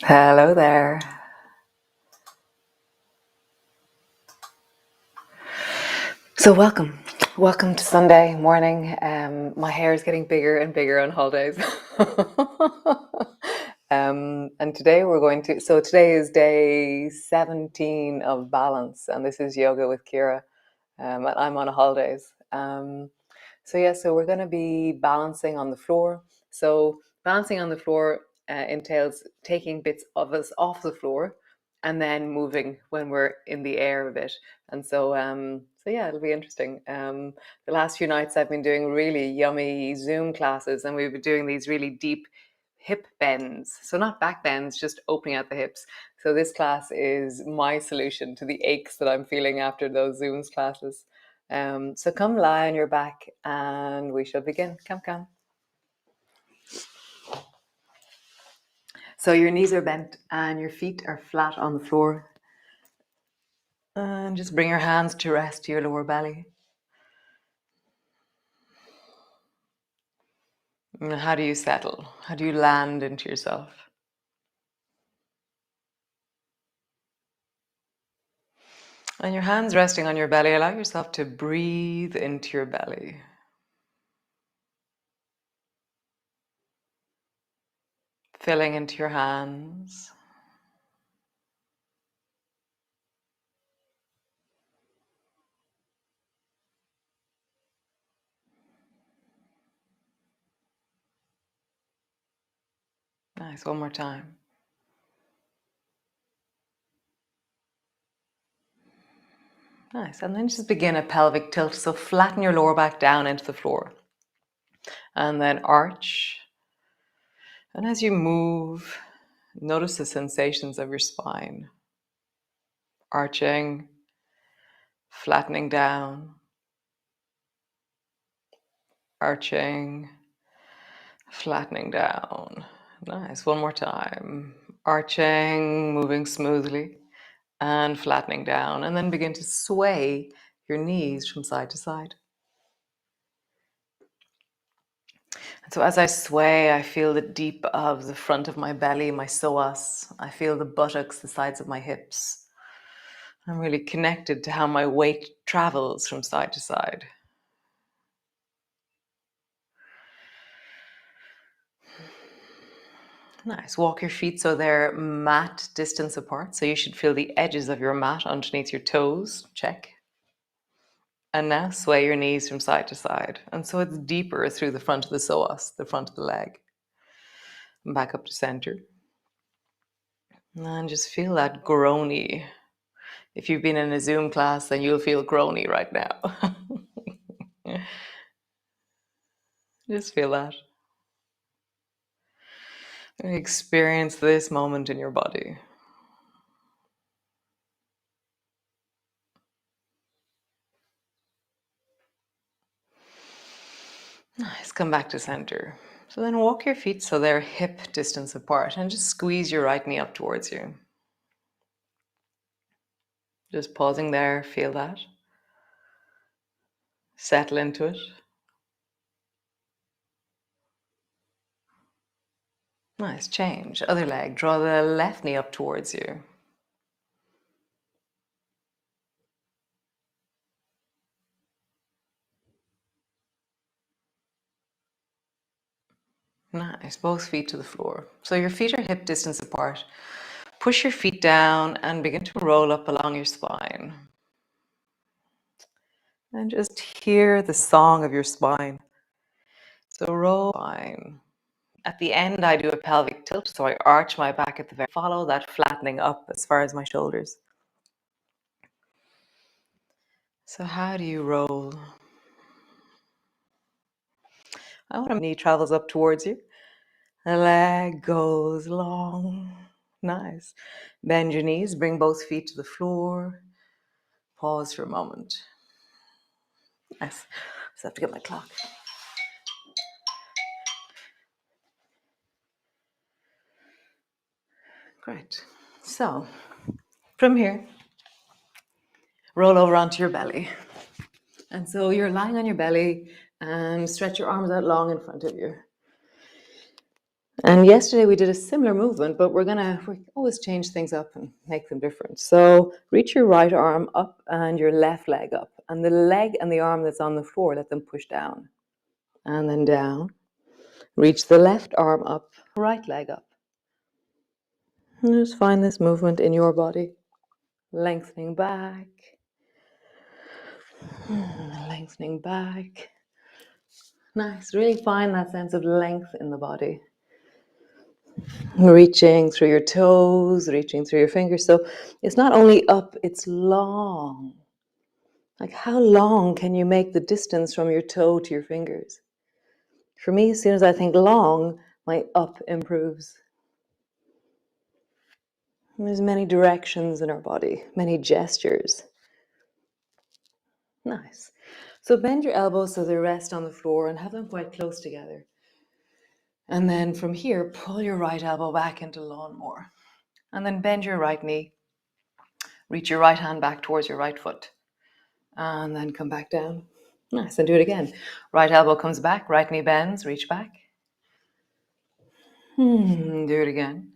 Hello there. So welcome to Sunday morning. My hair is getting bigger and bigger on holidays. And today today is day 17 of balance, and this is yoga with Ciara, and I'm on holidays. So we're going to be balancing on the floor. So balancing on the floor entails taking bits of us off the floor and then moving when we're in the air a bit. And so yeah, it'll be interesting. The last few nights I've been doing really yummy Zoom classes, and we've been doing these really deep hip bends. So not back bends, just opening out the hips. So this class is my solution to the aches that I'm feeling after those Zooms classes. So come lie on your back and we shall begin. Come. So your knees are bent and your feet are flat on the floor. And just bring your hands to rest to your lower belly. And how do you settle? How do you land into yourself? And your hands resting on your belly, allow yourself to breathe into your belly. Filling into your hands. Nice, one more time. Nice, and then just begin a pelvic tilt. So flatten your lower back down into the floor. And then arch. And as you move, notice the sensations of your spine. Arching, flattening down, arching, flattening down. Nice, one more time. Arching, moving smoothly, and flattening down. And then begin to sway your knees from side to side. And so as I sway, I feel the deep of the front of my belly, my psoas. I feel the buttocks, the sides of my hips. I'm really connected to how my weight travels from side to side. Nice. Walk your feet so they're mat distance apart. So you should feel the edges of your mat underneath your toes. Check. And now sway your knees from side to side. And so it's deeper through the front of the psoas, the front of the leg. And back up to center. And just feel that groany. If you've been in a Zoom class, then you'll feel groany right now. Just feel that. Experience this moment in your body. Nice. Come back to center. So then walk your feet so they're hip distance apart and just squeeze your right knee up towards you. Just pausing there, feel that. Settle into it. Nice, change. Other leg, draw the left knee up towards you. Nice, both feet to the floor. So your feet are hip distance apart. Push your feet down and begin to roll up along your spine. And just hear the song of your spine. So roll spine. At the end, I do a pelvic tilt, so I arch my back at the very follow that flattening up as far as my shoulders. So how do you roll? I want to knee travels up towards you. The leg goes long. Nice. Bend your knees, bring both feet to the floor. Pause for a moment. Nice. Just have to get my clock. Great. So from here, roll over onto your belly. And so you're lying on your belly and stretch your arms out long in front of you. And yesterday we did a similar movement, but we always change things up and make them different. So reach your right arm up and your left leg up. And the leg and the arm that's on the floor, let them push down. And then down. Reach the left arm up, right leg up. And just find this movement in your body. Lengthening back. Lengthening back. Nice. Really find that sense of length in the body. Reaching through your toes, reaching through your fingers. So it's not only up, it's long. Like, how long can you make the distance from your toe to your fingers? For me, as soon as I think long, my up improves. And there's many directions in our body, many gestures. Nice. So bend your elbows so they rest on the floor and have them quite close together. And then from here, pull your right elbow back into lawnmower. And then bend your right knee. Reach your right hand back towards your right foot. And then come back down. Nice, and do it again. Right elbow comes back, right knee bends, reach back. Do it again.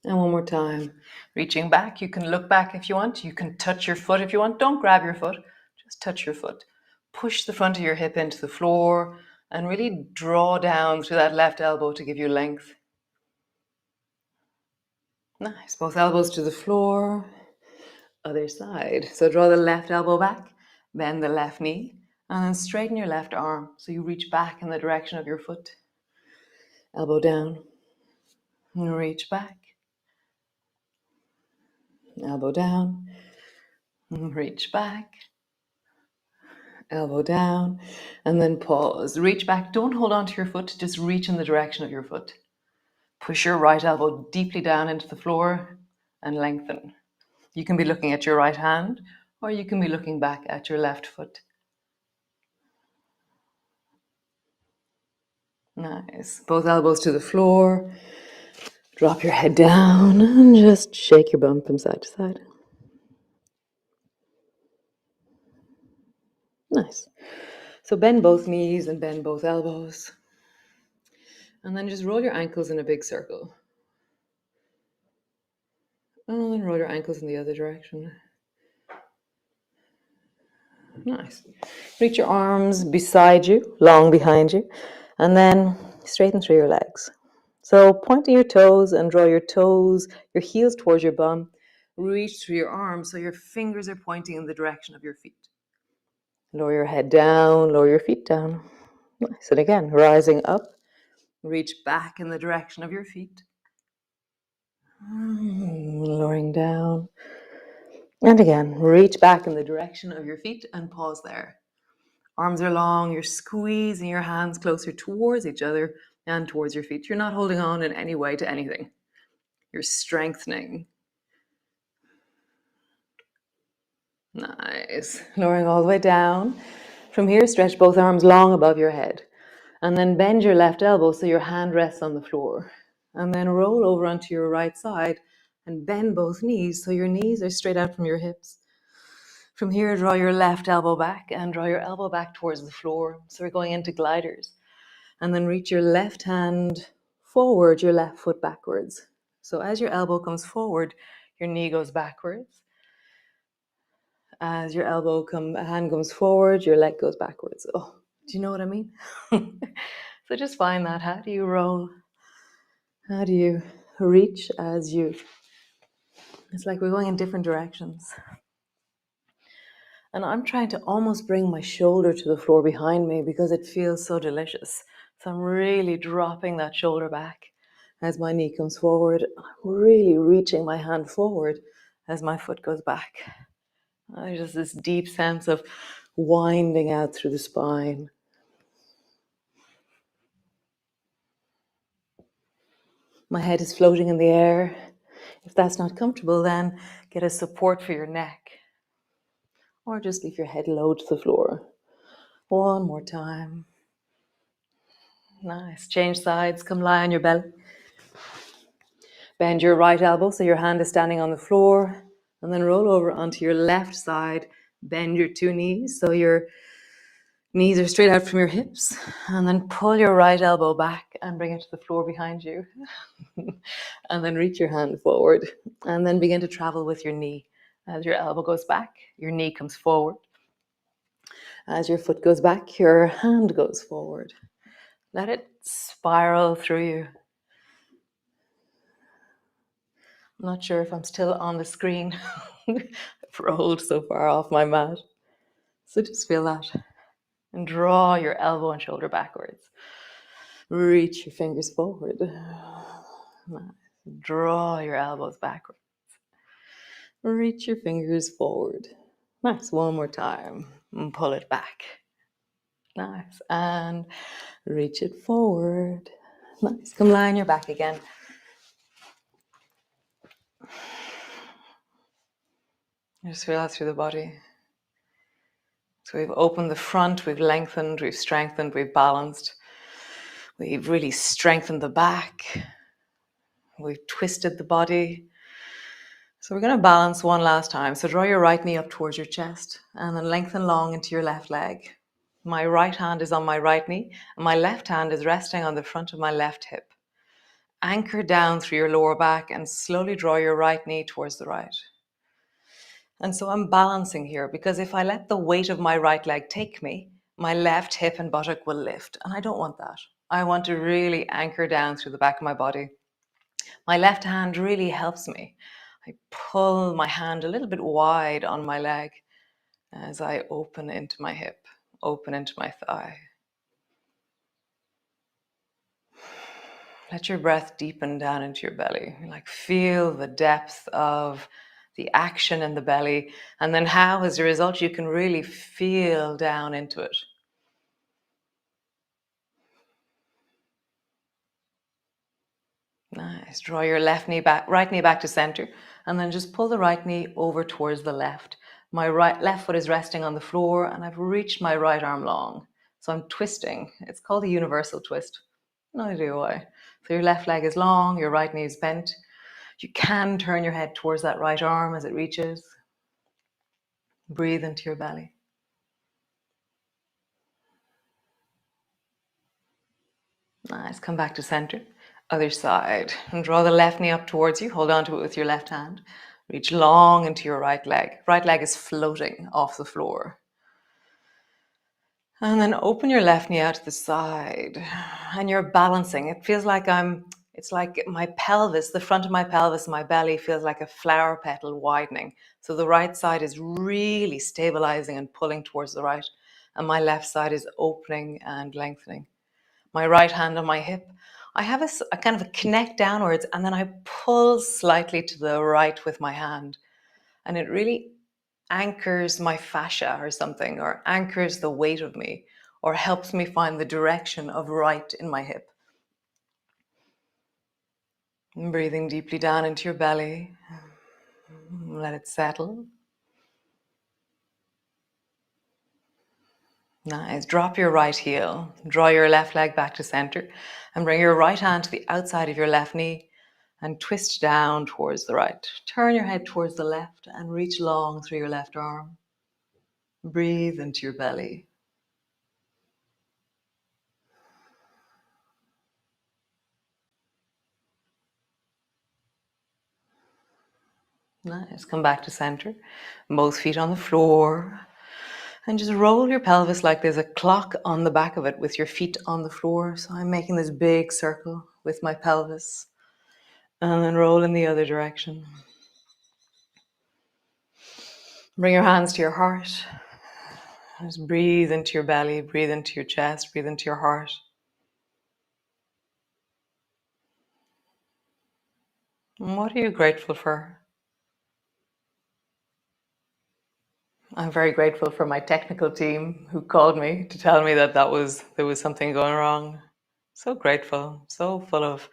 And one more time. Reaching back, you can look back if you want. You can touch your foot if you want. Don't grab your foot, just touch your foot. Push the front of your hip into the floor and really draw down through that left elbow to give you length. Nice, both elbows to the floor. Other side. So draw the left elbow back, bend the left knee, and then straighten your left arm. So you reach back in the direction of your foot. Elbow down. Reach back. Elbow down. Reach back. Elbow down. And then pause. Reach back. Don't hold on to your foot. Just reach in the direction of your foot. Push your right elbow deeply down into the floor and lengthen. You can be looking at your right hand, or you can be looking back at your left foot. Nice. Both elbows to the floor. Drop your head down and just shake your bum from side to side. Nice. So bend both knees and bend both elbows. And then just roll your ankles in a big circle. And then roll your ankles in the other direction. Nice. Reach your arms beside you, long behind you, and then straighten through your legs. So pointing your toes and draw your toes, your heels towards your bum. Reach through your arms so your fingers are pointing in the direction of your feet. Lower your head down, lower your feet down. Nice. And again, rising up, reach back in the direction of your feet. Lowering down. And again, reach back in the direction of your feet and pause there. Arms are long, you're squeezing your hands closer towards each other and towards your feet. You're not holding on in any way to anything. You're strengthening. Nice. Lowering all the way down. From here, stretch both arms long above your head. And then bend your left elbow so your hand rests on the floor. And then roll over onto your right side and bend both knees so your knees are straight out from your hips. From here, draw your left elbow back and draw your elbow back towards the floor. So we're going into gliders. And then reach your left hand forward, your left foot backwards. So as your elbow comes forward, your knee goes backwards. As your hand comes forward, your leg goes backwards. Oh, do you know what I mean? So just find that. How do you roll? How do you reach as you... It's like we're going in different directions. And I'm trying to almost bring my shoulder to the floor behind me because it feels so delicious. So I'm really dropping that shoulder back as my knee comes forward. I'm really reaching my hand forward as my foot goes back. There's just this deep sense of winding out through the spine. My head is floating in the air. If that's not comfortable, then get a support for your neck. Or just leave your head low to the floor. One more time. Nice. Change sides. Come lie on your belly. Bend your right elbow so your hand is standing on the floor. And then roll over onto your left side. Bend your two knees so your Knees are straight out from your hips, and then pull your right elbow back and bring it to the floor behind you. And then reach your hand forward and then begin to travel with your knee. As your elbow goes back, your knee comes forward. As your foot goes back, your hand goes forward. Let it spiral through you. I'm not sure if I'm still on the screen. I've rolled so far off my mat. So just feel that. And draw your elbow and shoulder backwards. Reach your fingers forward. Draw your elbows backwards. Reach your fingers forward. Nice. One more time. And pull it back. Nice. And reach it forward. Nice. Come lie on your back again. Just feel out through the body. So we've opened the front, we've lengthened, we've strengthened, we've balanced. We've really strengthened the back. We've twisted the body. So we're going to balance one last time. So draw your right knee up towards your chest and then lengthen long into your left leg. My right hand is on my right knee and my left hand is resting on the front of my left hip. Anchor down through your lower back and slowly draw your right knee towards the right. And so I'm balancing here because if I let the weight of my right leg take me, my left hip and buttock will lift. And I don't want that. I want to really anchor down through the back of my body. My left hand really helps me. I pull my hand a little bit wide on my leg as I open into my hip, open into my thigh. Let your breath deepen down into your belly. Like feel the depth of the action in the belly, and then how, as a result, you can really feel down into it. Nice. Draw your left knee back, right knee back to center, and then just pull the right knee over towards the left. My left foot is resting on the floor, and I've reached my right arm long. So I'm twisting. It's called a universal twist. No idea why. So your left leg is long, your right knee is bent. You can turn your head towards that right arm as it reaches. Breathe into your belly. Nice. Come back to center. Other side. And draw the left knee up towards you. Hold on to it with your left hand. Reach long into your right leg. Right leg is floating off the floor. And then open your left knee out to the side. And you're balancing. It feels like it's like my pelvis, the front of my pelvis, my belly feels like a flower petal widening. So the right side is really stabilizing and pulling towards the right. And my left side is opening and lengthening. My right hand on my hip, I have a kind of a connect downwards, and then I pull slightly to the right with my hand. And it really anchors my fascia or something, or anchors the weight of me, or helps me find the direction of right in my hip. And breathing deeply down into your belly. Let it settle. Nice. Drop your right heel. Draw your left leg back to center and bring your right hand to the outside of your left knee and twist down towards the right. Turn your head towards the left and reach long through your left arm. Breathe into your belly. Nice. Come back to center. Both feet on the floor. And just roll your pelvis like there's a clock on the back of it with your feet on the floor. So I'm making this big circle with my pelvis. And then roll in the other direction. Bring your hands to your heart. Just breathe into your belly, breathe into your chest, breathe into your heart. And what are you grateful for? I'm very grateful for my technical team who called me to tell me that there was something going wrong. So grateful, so full of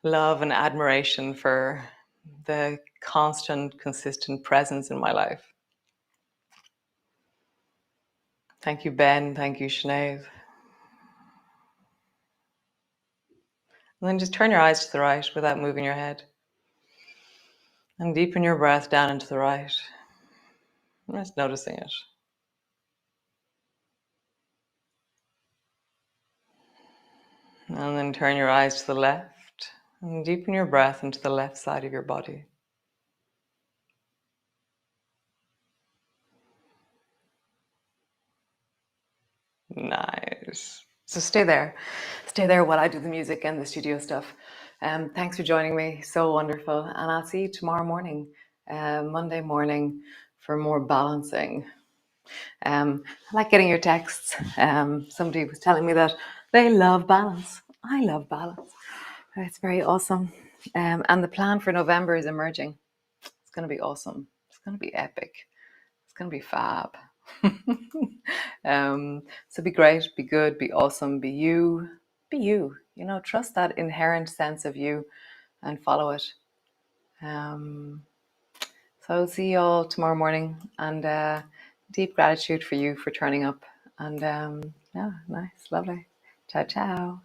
love and admiration for the constant, consistent presence in my life. Thank you, Ben. Thank you, Sinead. And then just turn your eyes to the right without moving your head. And deepen your breath down into the right. Just noticing it. And then turn your eyes to the left and deepen your breath into the left side of your body. Nice. So stay there. Stay there while I do the music and the studio stuff. Thanks for joining me. So wonderful. And I'll see you tomorrow morning, Monday morning, for more balancing. I like getting your texts. Somebody was telling me that they love balance. I love balance. It's very awesome. And the plan for November is emerging. It's going to be awesome. It's going to be epic. It's going to be fab. So be great, be good, be awesome, be you. Be you. Trust that inherent sense of you and follow it. So I'll see you all tomorrow morning, and deep gratitude for you for turning up. And yeah, nice, lovely. Ciao, ciao.